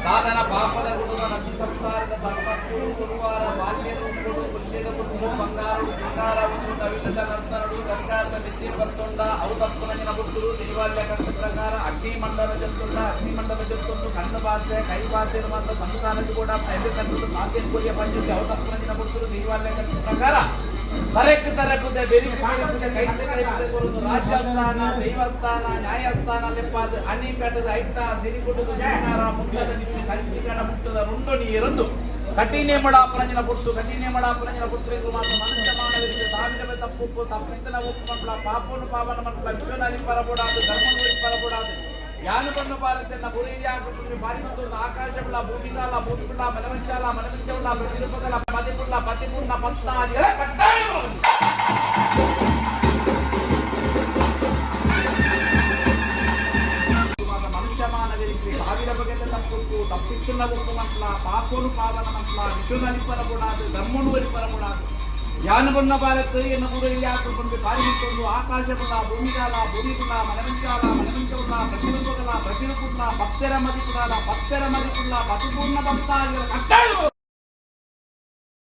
ಸಾಧನ ಪಾಪದ ಗುಡುಗ ನದಿ ಸಂಸಾರದ ಪರಮಕ್ಕಳು ಗುರುವಾರ ಬಾಲ್ಯದ ಉಂಗುಡು ಪುಣ್ಯದ ಕುಟುಂಬ ಬಂಗಾರು ಸಿಂಗಾರ ಒಂದು ನವಿಲದ ನರ್ತನಡು ಗಂಗಾರದ ನೆತ್ತಿ ಬರ್ತೊಂಡ ಔತಪ್ಪುನಗಿನ ಬುಟ್ಟುರು ದೇವಾಲಯ ಕಷ್ಟ ಪ್ರಕಾರ ಅಗ್ನಿಮಂಡಲ ಜೊತ್ತೊಂದು ಕಣ್ಣು ಭಾಷೆ ಕೈ ಭಾಷೆ ಇರುವಂತ ಸಂಸ್ಥಾನಕ್ಕೆ ಕೂಡ ಎದುರು ಮಾತೇನು ಕೊರಿಯ ಪಂಚಾಯತಿ ಔತಪ್ಪುನಗಿನ ಬುಟ್ಟುರು ದೇವಾಲಯ ಕಷ್ಟ ಪ್ರಕಾರ ತರಕುದೆ ಬೆರಿಗೆ ಕಾಣಿಸುತ್ತೆ ಕೈ ಕೊಡುವುದು ರಾಜ್ಯಸ್ಥಾನ ದೈವಸ್ಥಾನ ನ್ಯಾಯಸ್ಥಾನ ಲೆಪ್ಪಾದ ಅಣಿಪೇಟದ ಐತ ಸಿರಿಗುಡ್ಡದ ಜಯನಾರ ಮುಟ್ಟದ ನಿಮ್ಮಿ ಕಲಿಸಿಗಡ ಮುಟ್ಟದ ರುಂಡು ನೀರೊಂದು ಕಠಿಣೆ ಮಡಾಪುರಂಜಿನ ಪುಟ್ಟು ಎಂದು ಮಾತ್ರ ಮನುಷ್ಯ ಮಾನವರಿಗೆ ಸಾವಿರವೇ ತಪ್ಪು ತಪ್ಪಿದ್ದನ ಒಪ್ಪು ಮಕ್ಕಳ ಪಾಪನು ಪಾವನ ಮಕ್ಕಳ ವಿಶ್ವನಾಗಿ ಪರಬೂಡಾದು ಧರ್ಮದಲ್ಲಿ ಪರಬೂಡಾದು ಯಾನುಬನ್ನು ಭಾರತನ ಬುರಿಯಾಗುತ್ತದೆ ಬಾರಿಸುವುದು ಆಕಾಶವುಳ್ಳ ಭೂಮಿಗಾಲ ಭೂಮಿಗುಳ್ಳ ಮನವಂಚವುಳ್ಳ ಪ್ರತಿರೂಪಗಳ ಪತಿಪುಳ್ಳ ಪತಿಪೂರ್ಣ ಪತ್ನಾದಿಗಳ ಕಟ್ಟಾಯ ಮನುಷ್ಯ ಮಾನವರಿಗೆ ಸಾವಿರ ಬಗೆಯ ತಪ್ಪು ತಪ್ಪಿಸುನ್ನ ಒಪ್ಪು ಮಕ್ಕಳ ಪಾಪನು ಪಾವನ ಮಕ್ಕಳ ವಿಶ್ವನಲ್ಲಿ ಪರಬೂಡಾದು ಧರ್ಮನುವರಿ ಪರಬೂಡಾದು ಯಾನುಬನ್ನ ಭಾರತ ಎನ್ನ ಬುರಿಯಲ್ಲಿ ಹಾಕಿಕೊಂಡು ಬಾರಿಸುವುದು ಆಕಾಶವುಳ್ಳ ಭೂಮಿಗಾಲ ಭೂಮಿಗುಳ್ಳ ಮನವಂಚವುಳ್ಳ ಪ್ರತಿರೂಪಗಳ ಪ್ರತಿರೂಪುಳ್ಳ ಭಕ್ತರ ಮದಿಪುಳ್ಳ ಪತಿಪೂರ್ಣ ಭಕ್ತಾದಿಗಳ ಕಟ್ಟಾಯ